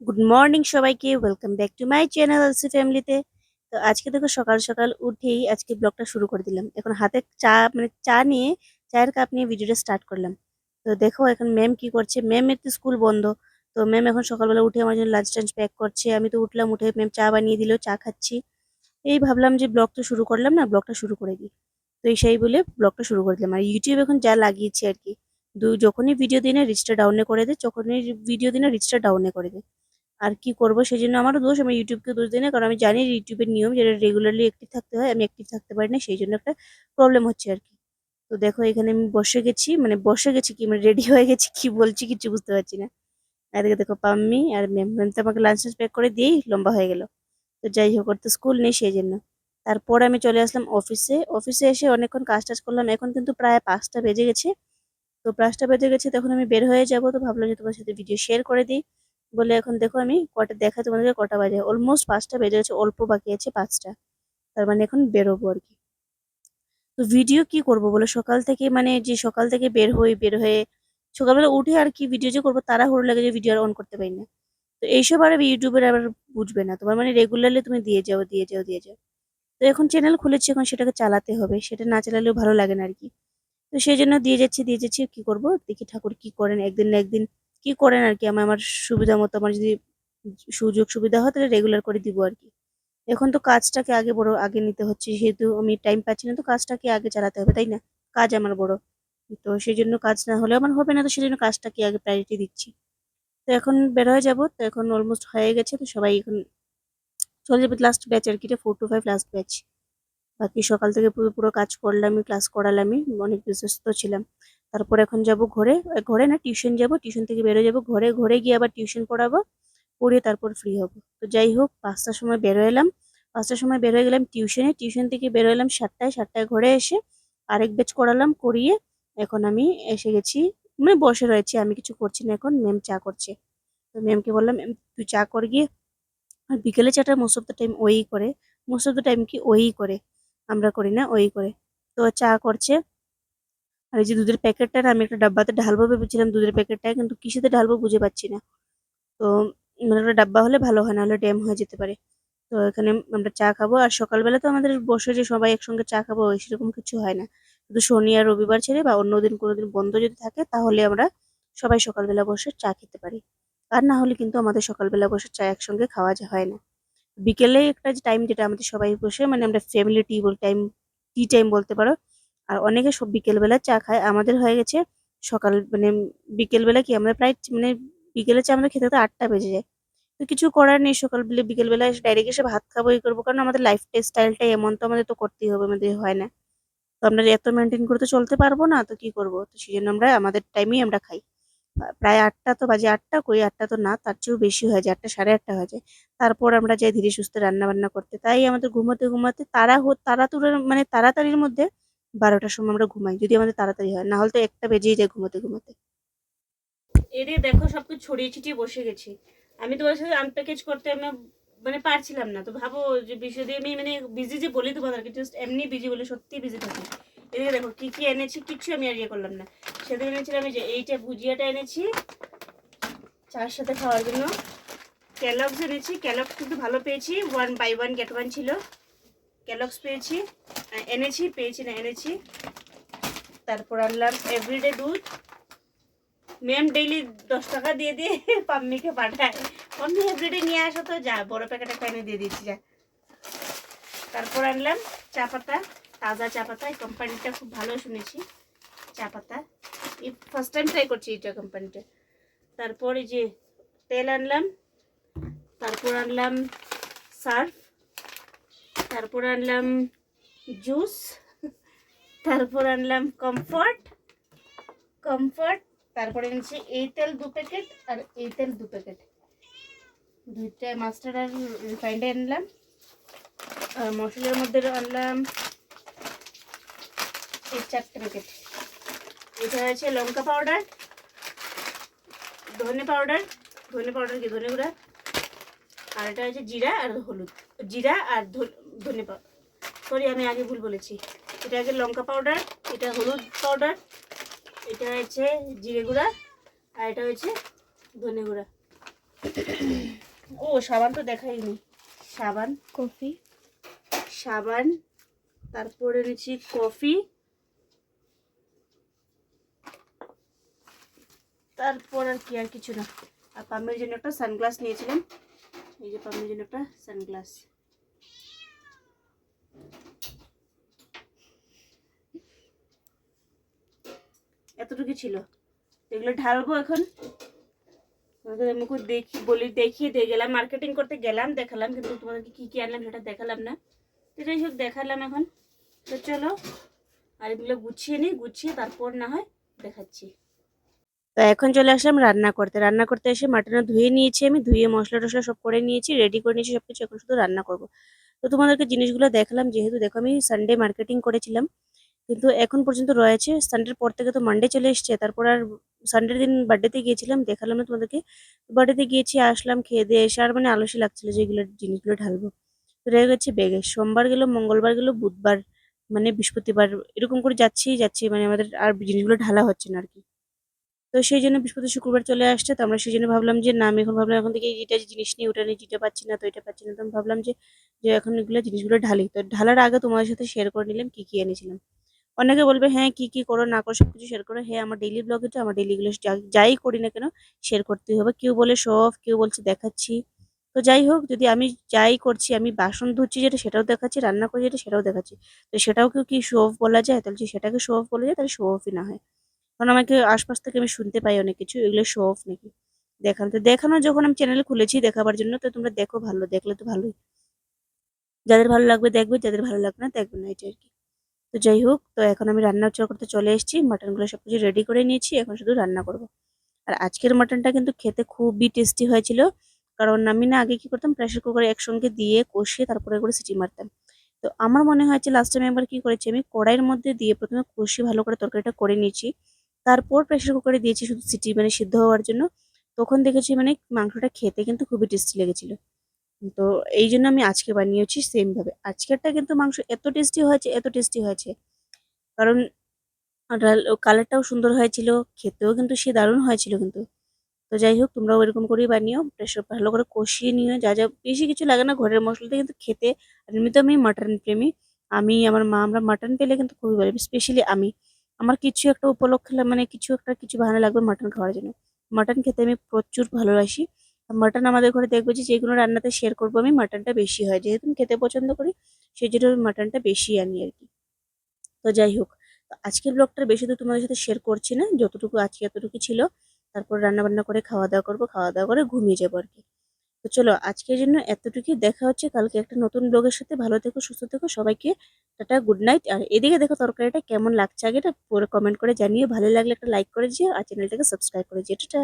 Good morning সবাইকে, welcome back to my channel LC ফ্যামিলিতে। তো আজকে দেখো সকাল সকাল উঠেই আজকে ব্লগটা শুরু করে দিলাম। এখন হাতে চা চা নিয়ে চায়ের কাপ নিয়ে ভিডিওটা স্টার্ট করলাম। তো দেখো এখন ম্যাম কি করছে, ম্যামের তো স্কুল বন্ধ। তো ম্যাম এখন সকালবেলা উঠে আমার জন্য লাঞ্চ টাঞ্চ প্যাক করছে। আমি তো উঠলাম, উঠে ম্যাম চা বানিয়ে দিল, চা খাচ্ছি। এই ভাবলাম যে ব্লগটা শুরু করলাম না, ব্লগটা শুরু করে দিই। তো এই সেই বলে ব্লগটা শুরু করে দিলাম। আর ইউটিউব এখন যা লাগিয়েছে আর কি, যখনই ভিডিও দিই না রিচটা ডাউনে করে দেয়, যখনই ভিডিও দিই না রিচটা ডাউনে করে দেয়। আর কি করব, সেজন্য আমারও দোষ, আমি ইউটিউবকে দোষ দিই না, কারণ আমি জানি ইউটিউবের নিয়ম যেটা রেগুলারলি অ্যাক্টিভ থাকতে হয়, আমি অ্যাক্টিভ থাকতে পারি না, সেই জন্য একটা প্রবলেম হচ্ছে আর কি। তো দেখো এখানে আমি বসে গেছি, মানে বসে গেছি কি মানে রেডি হয়ে গেছি, কি বলছি কিছু বুঝতে পারছি না। আর এদিকে দেখো পাম্মি আর ম্যাম, ম্যাম তো আমাকে লাঞ্চ প্যাক করে দিয়েই লম্বা হয়ে গেল। তো যাই হোক, ওর তো স্কুল নেই সেই জন্য। তারপর আমি চলে আসলাম অফিসে। অফিসে এসে অনেকক্ষণ কাজ টাজ করলাম, এখন কিন্তু প্রায় 5টা বেজে গেছে। তো 5টা বেজে গেছে, তখন আমি বের হয়ে যাব। তো ভাবলাম যে তোমার সাথে ভিডিও শেয়ার করে দিই বলে এখন দেখো আমি কটা দেখাই তোমাদেরকে, কটা বাজে, অলমোস্ট 5টা বেজে গেছে, অল্প বাকি আছে 5টা। তার মানে এখন বেরোবো আর কি। তো ভিডিও কি করব বলো, সকাল থেকে মানে যে সকাল থেকে বের হয়ে সকালবেলা উঠে আর কি ভিডিও যে করবো, তাড়াহুড়ো লাগে যে ভিডিও আর অন করতে পারি না। তো এইসব আর ইউটিউবের আবার বুঝবে না, তোমার মানে রেগুলারলি তুমি দিয়ে যাও দিয়ে যাও দিয়ে যাও। তো এখন চ্যানেল খুলেছি, এখন সেটাকে চালাতে হবে, সেটা না চালালেও ভালো লাগে না আর কি। তো সেই জন্য দিয়ে যাচ্ছি, কি করব দেখি ঠাকুর কি করেন, একদিন না একদিন কি করেন আর কি। আমার সুবিধা মতো, আমার যদি সুযোগ সুবিধা হয় তাহলে রেগুলার করে দিব আর কি। এখন তো কাজটাকে আগে বড় আগে নিতে হচ্ছে, যেহেতু আমি টাইম পাচ্ছি না, তো কাজটাকে আগে চালাতে হবে তাই না। কাজ আমার বড়। তো সেই জন্য কাজ না হলে আমার হবে না, তো সেই জন্য কাজটাকে আগে প্রায়োরিটি দিচ্ছি। তো এখন বের হয়ে যাবো, তো এখন অলমোস্ট হয়ে গেছে, তো সবাই এখন চলে যাবে লাস্ট ব্যাচ আর কি, 4 to 5 লাস্ট ব্যাচ। বাকি সকাল থেকে পুরো পুরো কাজ করলামই, ক্লাস করালামই, অনেক ব্যস্ত ছিলাম। তারপর এখন যাব ঘরে, ঘরে না টিউশন যাব, টিউশন থেকে বেরো যাব ঘরে, ঘরে গিয়ে আবার টিউশন পড়াবো, পড়িয়ে তারপর ফ্রি হব। তো যাই হোক, 5টার সময় বের হয়ে এলাম, 5টার সময় বের হয়ে গেলাম টিউশনে, টিউশন থেকে বের হলাম 7টায়, 7টায় ঘরে এসে আরেক ব্যাচ করালাম, করিয়ে এখন আমি এসে গেছি, মানে বসে রয়েছি, আমি কিছু করছি না, এখন ম্যাম চা করছে। তো ম্যামকে বললাম, "ম্যাম, তুই চা কর গিয়ে।" আর বিকেলে চাটা মোস্ট অফ দ্য টাইম ওই করে, মোস্ট অফ দ্য টাইম কি ওই করে, আমরা করি না, ওই করে। তো চা করছে। আর এই যে দুধের প্যাকেটটা না, আমি একটা ডাব্বাতে ঢালবো ভেবেছিলাম দুধের প্যাকেটটা, কিন্তু কিসেতে ঢালবো বুঝে পাচ্ছি না। তো মানে একটা ডাব্বা হলে ভালো হয়, না হলে ড্যাম হয়ে যেতে পারে। তো এখানে আমরা চা খাবো, আর সকালবেলা তো আমাদের বসে যে সবাই একসঙ্গে চা খাবো সেরকম কিছু হয় না। শুধু শনি আর রবিবার ছেড়ে বা অন্যদিন কোনোদিন বন্ধ যদি থাকে, তাহলে আমরা সবাই সকালবেলা বসে চা খেতে পারি। আর না হলে কিন্তু আমাদের সকালবেলা বসে চা একসঙ্গে খাওয়া হয় না। বিকেলে একটা যে টাইম, যেটা আমাদের সবাই বসে মানে আমরা ফ্যামিলি টি টাইম বলতে পারো। আর অনেকে সব বিকেলবেলা চা খায়, আমাদের হয়ে গেছে সকাল মানে বিকেলবেলা কি আমরা প্রায় মানে বিকেলে চা আমাদের খেতে খেতে 8টা বেজে যায়। তো কিছু করার নেই, সকালবেলা বিকেলবেলা এসে ডাইরেক্ট এসে ভাত খাবো, এই করবো, কারণ আমাদের লাইফ স্টাইলটাই এমন, তো আমাদের তো করতেই হবে, আমাদের হয় না। তো আমরা এত মেনটেন করে তো চলতে পারবো না, তো কি করবো, তো সেই জন্য আমরা আমাদের টাইমেই আমরা খাই। প্রায় 8টা তো বাজে, 8টা কই, 8টা তো না, তার চেয়েও বেশি হয়ে যায়, 8টা সাড়ে 8টা হয়ে যায়। তারপর আমরা যাই ধীরে সুস্থে রান্না বান্না করতে, তাই আমাদের ঘুমাতে ঘুমাতে তাড়াতাড়ির মানে তাড়াতাড়ির মধ্যে 12টার সময় আমরা ঘুমাই, যদি আমাদের তাড়াতাড়ি হয়, না হলে তো 1টা বেজেই যায় ঘুমাতে ঘুমাতে। এরে দেখো সবকিছু ছড়িয়ে ছিটিয়ে বসে গেছি। আমি তোমার সাথে আনপ্যাকেজ করতে আমি মানে পারছিলাম না, তো ভাবো যে বিষয় দিয়ে আমি মানে বিজি যে বলি তোমাদেরকে, জাস্ট এমনি বিজি বলে সত্যি বিজি থাকি। এদিকে দেখো কি কি এনেছি, কিচ্ছু আমি আর ইয়ে করলাম না। সেদিন এনেছিলাম এই যে এইটা ভুজিয়াটা এনেছি চার সাথে খাওয়ার জন্য। ক্যালগস এনেছি, ক্যালগস কিন্তু ভালো পেয়েছি, 1 বাই 1 গেট 1 ছিল। ক্যালগস পেয়েছি, এনেছি, পেয়েছি না এনেছি। তারপর আনলাম এভরিডে দুধ। ম্যাম ডেইলি 10 টাকা দিয়ে দিয়ে পাম্মিকে পাঠায়, পাম্মি এভরিডে নিয়ে আসো, তো যা বড় প্যাকেট একটা এনে দিয়ে দিচ্ছি যা। তারপর আনলাম চা পাতা, তাজা চা পাতা, এই কোম্পানিটা খুব ভালো শুনেছি চা পাতা, এই ফার্স্ট টাইম ট্রাই করছি এটা কোম্পানিটা। তারপর এই যে তেল আনলাম, তারপর আনলাম সার্ফ, তারপর আনলাম জুস, তারপর আনলাম কমফর্ট কমফর্ট, তারপরে এনেছি এই তেল 2 প্যাকেট আর এই তেল 2 প্যাকেট, দুইটা মাস্টার্ড আর রিফাইন্ড আনলাম। আর মশলার মধ্যে আনলাম এই 4টে প্যাকেট। এটা হচ্ছে লঙ্কা পাউডার, ধনে পাউডার, কি ধনে গুঁড়া, আর এটা হচ্ছে জিরা আর হলুদ, জিরা আর ধনে পাউডার, সরি আমি আগে ভুল বলেছি। এটা হচ্ছে লঙ্কা পাউডার, এটা হলুদ পাউডার, এটা হচ্ছে জিরে গুঁড়া, আর এটা হচ্ছে ধনে গুঁড়া। ও সাবান তো দেখাইনি। সাবান, কফি, সাবান, তারপরে নিচ্ছি কফি, তারপর আর কি, আর কিছু না। আর পাম্মির জন্য একটা সানগ্লাস নিয়েছিলাম, এই যে পাম্মির জন্য একটা সানগ্লাস। এতটুকু ছিল, এগুলো ঢালবো এখন। তোমাদের দেখিয়ে দিয়ে গেলাম, মার্কেটিং করতে গেলাম, দেখালাম, কিন্তু তোমাদেরকে কি কি আনলাম সেটা দেখালাম না। তো যাই হোক দেখালাম এখন। তো চলো আর এগুলো গুছিয়ে নিই, গুছিয়ে তারপর না হয় দেখাচ্ছি। তো এখন চলে আসলাম রান্না করতে। রান্না করতে এসে মাটনটা ধুয়ে নিয়েছি, আমি ধুয়ে মশলা টশলা সব করে নিয়েছি, রেডি করে নিয়েছি সবকিছু, এখন শুধু রান্না করব। তো তোমাদেরকে জিনিসগুলো দেখালাম, যেহেতু দেখো আমি সানডে মার্কেটিং করেছিলাম, কিন্তু এখন পর্যন্ত রয়েছে। সানডের পর থেকে তো মানডে চলে এসছে, তারপর আর সানডের দিন বার্থডেতে গিয়েছিলাম, দেখালাম না তোমাদেরকে। বার্থডেতে গিয়েছি, আসলাম, খেয়ে দিয়ে এসে আর মানে আলসি লাগছিল যে এগুলো জিনিসগুলো ঢালবো। তো রয়ে গেছে ব্যাগে, সোমবার গেল, মঙ্গলবার গেল, বুধবার মানে বৃহস্পতিবার, এরকম করে যাচ্ছি মানে আমাদের আর জিনিসগুলো ঢালা হচ্ছে না আর কি। তো সেই জন্য বৃহস্পতি শুক্রবার চলে আসছে, তো আমরা সেই জন্য ভাবলাম যে না, আমি এখন ভাবলাম এখন থেকে যেটা জিনিস নিই ওটা নিয়ে, যেটা পাচ্ছি না তো এটা পাচ্ছি না, তো আমি ভাবলাম যে যে এখন এগুলো জিনিসগুলো ঢালি। তো ঢালার আগে তোমাদের সাথে শেয়ার করে নিলাম কি কি এনেছিলাম। অনেকে বলবে হ্যাঁ কি কি করো না করো সবকিছু শেয়ার করো, হ্যাঁ আমার ডেইলি ব্লগে তো আমার ডেইলি গুলো যাই করি না কেন শেয়ার করতেই হবে। কেউ বলে শো অফ, কেউ বলছে দেখাচ্ছি। তো যাই হোক, যদি আমি যাই করছি, আমি বাসন ধুচ্ছি যেটা সেটাও দেখাচ্ছি, রান্না করছি যেটা সেটাও দেখাচ্ছি, তো সেটাও কেউ কি শো অফ বলা যায়? তাহলে যদি সেটাকে শো অফ বলা যায় তাহলে শো অফই না হয়। কারণ আমাকে আশপাশ থেকে আমি শুনতে পাই অনেক কিছু, এগুলো শো অফ নাকি। দেখানো তো দেখানো, যখন আমি চ্যানেল খুলেছি দেখাবার জন্য, তো তোমরা দেখো, ভালো দেখলে তো ভালোই, যাদের ভালো লাগবে দেখবে, যাদের ভালো লাগবে না দেখবে না, এটা আর কি। তো যাই হোক, তো এখন আমি রান্না করতে চলে এসেছি, মাটনগুলো সবকিছু রেডি করে নিয়েছি, এখন শুধু রান্না করব। আর আজকের মাটনটা কিন্তু খেতে খুবই টেস্টি হয়েছিল। কারণ আমি না আগে কি করতাম, প্রেসার কুকারে একসঙ্গে দিয়ে কষিয়ে তারপরে করে সিটি মারতাম। তো আমার মনে হয়েছে লাস্ট টাইম একবার কি করেছি, আমি কড়াইয়ের মধ্যে দিয়ে প্রথমে কষিয়ে ভালো করে তরকারিটা করে নিয়েছি, তারপর প্রেসার কুকারে দিয়েছি শুধু সিটি মানে সিদ্ধ হওয়ার জন্য। তখন দেখেছি মানে মাংসটা খেতে কিন্তু খুবই টেস্টি লেগেছিল। তো এই জন্য আমি আজকে বানিয়েছি সেম ভাবে। আজকেরটা কিন্তু মাংস এত টেস্টি হয়েছে, এত টেস্টি হয়েছে, কারণ কালারটাও সুন্দর হয়েছিল, খেতেও কিন্তু সে দারুণ হয়েছিল কিন্তু। তো যাই হোক, তোমরাও এরকম করেই বানিও, প্রেসার ভালো করে কষিয়ে নিও, যা যা বেশি কিছু লাগে না, ঘরের মশলাতে কিন্তু খেতে। আর এমনিতে আমি মাটন প্রেমী, আমি আমার মা আমরা মাটন পেলে কিন্তু খুবই ভালো, স্পেশালি আমি। আমার কিছু একটা উপলক্ষে মানে কিছু বাহানা লাগবে মাটন খাওয়ার জন্য। মাটন খেতে আমি প্রচুর ভালোবাসি। মাটন আমাদের ঘরে দেখবো যে যেগুলো রান্নাতে শেয়ার করবো আমি, মাটনটা বেশি হয়, যেহেতু আমি খেতে পছন্দ করি, সেই জন্য আমি মাটনটা বেশি আনি আর কি। তো যাই হোক, তো আজকের ব্লগটা বেশি তো তোমাদের সাথে শেয়ার করছি না, যতটুকু আজকে এতটুকু ছিল। তারপর রান্না বান্না করে খাওয়া দাওয়া করবো, খাওয়া দাওয়া করে ঘুমিয়ে যাবো আর কি। তো চলো আজকের জন্য এতটুকুই, দেখা হচ্ছে কালকে একটা নতুন ব্লগের সাথে। ভালো থেকো, সুস্থ থেকো সবাইকে, টাটা, গুড নাইট। আর এদিকে দেখো তরকারিটা কেমন লাগছে, আগে এটা পরে কমেন্ট করে জানিয়ে, ভালো লাগলে একটা লাইক করে দিও আর চ্যানেলটাকে সাবস্ক্রাইব করে দিও। টাটা।